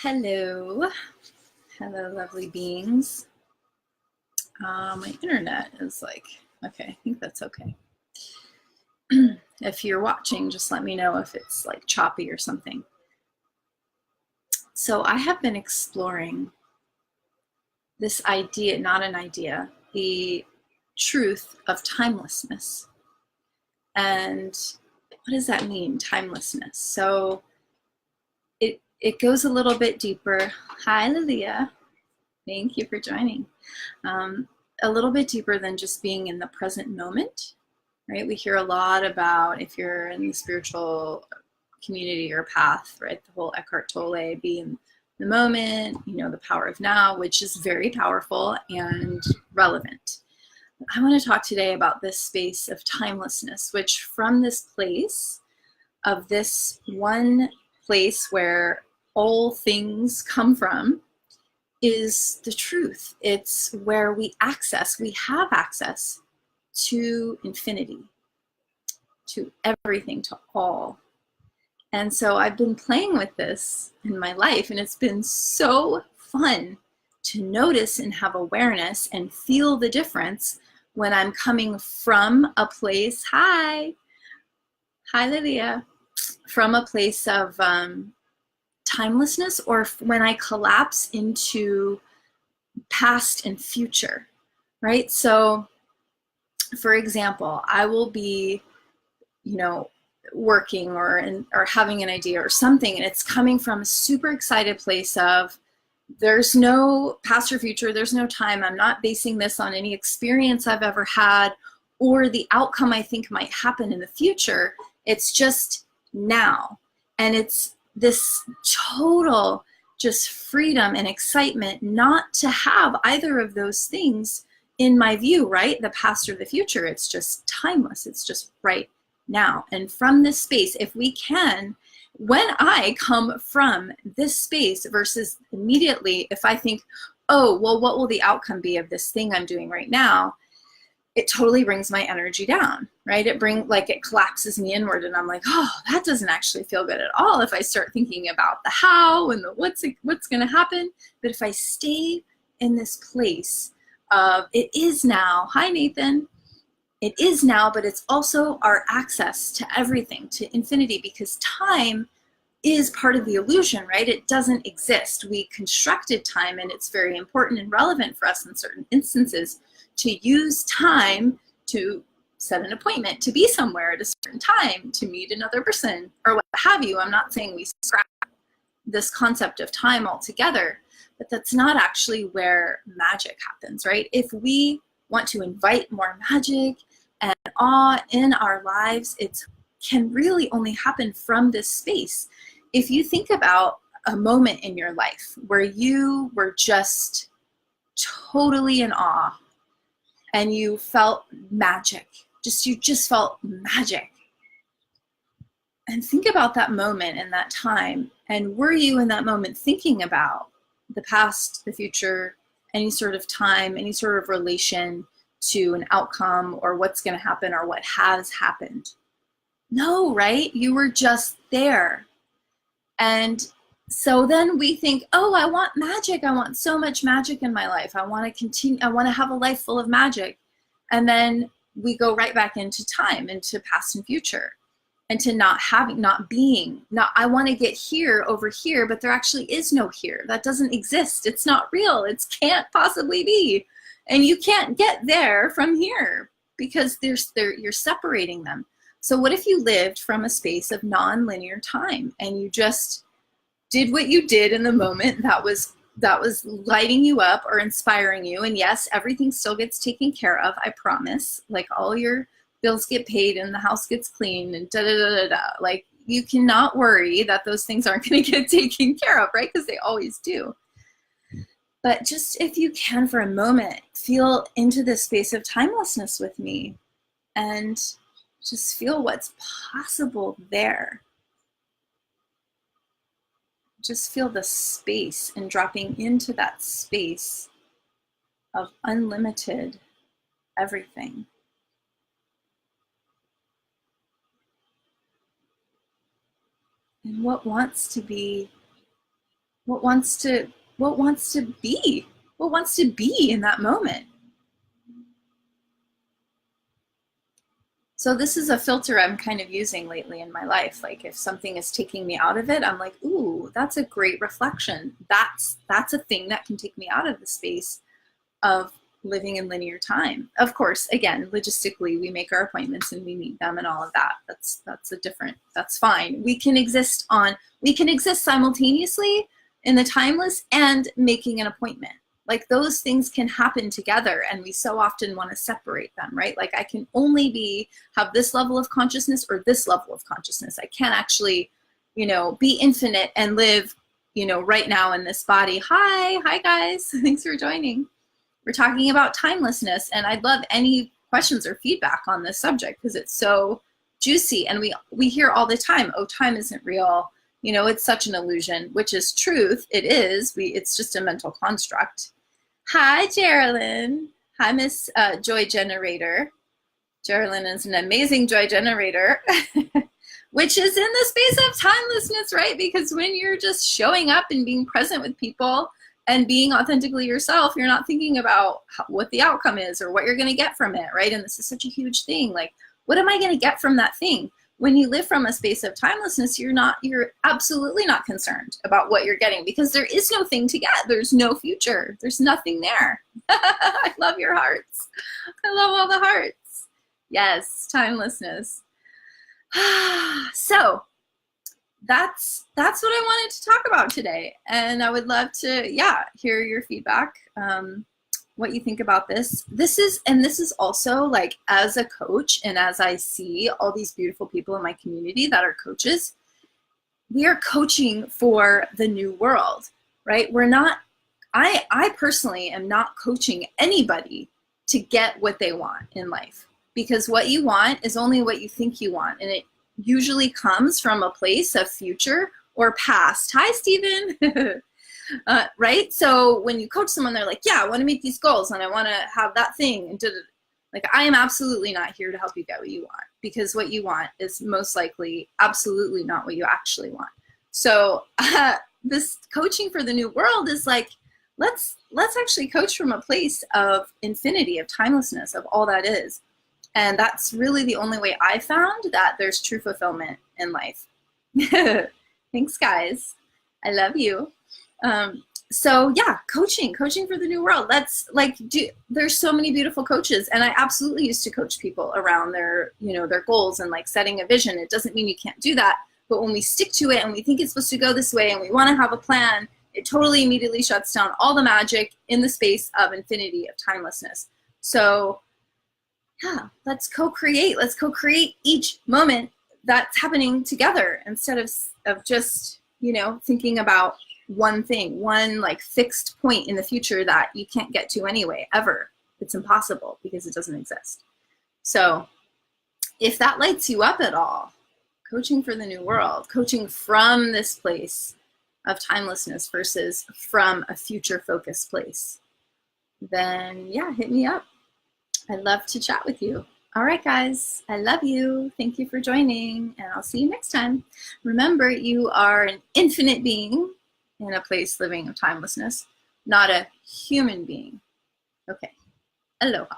Hello. Hello, lovely beings. My internet is like, okay, I think that's okay. If you're watching, just let me know if it's like choppy or something. So I have been exploring this idea, not an idea, the truth of timelessness. And what does that mean, timelessness? So it goes a little bit deeper. Hi, Lilia. Thank you for joining. A little bit deeper than just being in the present moment, right? We hear a lot about, if you're in the spiritual community or path, right? The whole Eckhart Tolle, be in the moment, the power of now, which is very powerful and relevant. I want to talk today about this space of timelessness, which from this place of this one place where all things come from, is the truth. It's where we have access to infinity, to everything, to all. And so I've been playing with this in my life, and it's been so fun to notice and have awareness and feel the difference when I'm coming from a place, hi Lilia, from a place of timelessness, or when I collapse into past and future, right? So for example, I will be, working or having an idea or something, and it's coming from a super excited place of there's no past or future, there's no time. I'm not basing this on any experience I've ever had or the outcome I think might happen in the future. It's just now. And it's this total just freedom and excitement not to have either of those things in my view, right? The past or the future. It's just timeless. It's just right now. And from this space, if we can, when I come from this space versus immediately, if I think, oh, well, what will the outcome be of this thing I'm doing right now? It totally brings my energy down, right? It collapses me inward, and I'm like, oh, that doesn't actually feel good at all if I start thinking about the how and the what's going to happen. But if I stay in this place of it is now, hi Nathan, it is now, but it's also our access to everything, to infinity, because time is part of the illusion, right? It doesn't exist. We constructed time, and it's very important and relevant for us in certain instances to use time to set an appointment, to be somewhere at a certain time, to meet another person, or what have you. I'm not saying we scrap this concept of time altogether, but that's not actually where magic happens, right? If we want to invite more magic and awe in our lives, it can really only happen from this space. If you think about a moment in your life where you were just totally in awe and you felt magic, you just felt magic. And think about that moment and that time. And were you in that moment thinking about the past, the future, any sort of time, any sort of relation to an outcome or what's going to happen or what has happened? No, right? You were just there. And so then we think, oh, I want magic. I want so much magic in my life. I want to continue. I want to have a life full of magic. And then we go right back into time, into past and future, and to not being. I want to get here over here, but there actually is no here. That doesn't exist. It's not real. It can't possibly be. And you can't get there from here because you're separating them. So what if you lived from a space of non-linear time and you just did what you did in the moment that was lighting you up or inspiring you? And yes, everything still gets taken care of, I promise. Like all your bills get paid and the house gets clean and da-da-da-da-da. Like you cannot worry that those things aren't going to get taken care of, right? Because they always do. But just if you can for a moment, feel into this space of timelessness with me and just feel what's possible there. Just feel the space and dropping into that space of unlimited everything. And what wants to be what wants to be, what wants to be in that moment. So this is a filter I'm kind of using lately in my life. Like if something is taking me out of it, I'm like, ooh, that's a great reflection. That's a thing that can take me out of the space of living in linear time. Of course, again, logistically, we make our appointments and we meet them and all of that. That's fine. We can exist simultaneously in the timeless and making an appointment. Like those things can happen together, and we so often want to separate them, right? Like I can only have this level of consciousness or this level of consciousness. I can't actually, be infinite and live, right now in this body. Hi guys, thanks for joining. We're talking about timelessness, and I'd love any questions or feedback on this subject because it's so juicy, and we hear all the time, oh, time isn't real. It's such an illusion, which is truth. It is. It's just a mental construct. Hi, Geraldine. Hi, Miss Joy Generator. Geraldine is an amazing joy generator, which is in the space of timelessness, right? Because when you're just showing up and being present with people and being authentically yourself, you're not thinking about what the outcome is or what you're going to get from it, right? And this is such a huge thing. Like, what am I going to get from that thing? When you live from a space of timelessness, you're absolutely not concerned about what you're getting because there is no thing to get. There's no future. There's nothing there. I love your hearts. I love all the hearts. Yes, timelessness. So that's what I wanted to talk about today. And I would love to, hear your feedback. What you think about this. This is also like as a coach and as I see all these beautiful people in my community that are coaches, we are coaching for the new world, right? I personally am not coaching anybody to get what they want in life because what you want is only what you think you want. And it usually comes from a place of future or past. Hi, Stephen. Right? So when you coach someone, they're like, yeah, I want to meet these goals and I want to have that thing. And like, I am absolutely not here to help you get what you want because what you want is most likely absolutely not what you actually want. So this coaching for the new world is like, let's actually coach from a place of infinity, of timelessness, of all that is. And that's really the only way I found that there's true fulfillment in life. Thanks, guys. I love you. So yeah, coaching for the new world. That's like, there's so many beautiful coaches, and I absolutely used to coach people around their, their goals and like setting a vision. It doesn't mean you can't do that, but when we stick to it and we think it's supposed to go this way and we want to have a plan, it totally immediately shuts down all the magic in the space of infinity, of timelessness. So yeah, let's co-create each moment that's happening together instead of just, thinking about one thing, one like fixed point in the future that you can't get to anyway, ever. It's impossible because it doesn't exist. So if that lights you up at all, coaching for the new world, coaching from this place of timelessness versus from a future focused place, then yeah, hit me up. I'd love to chat with you. All right, guys, I love you. Thank you for joining, and I'll see you next time. Remember, you are an infinite being in a place living of timelessness, not a human being. Okay, aloha.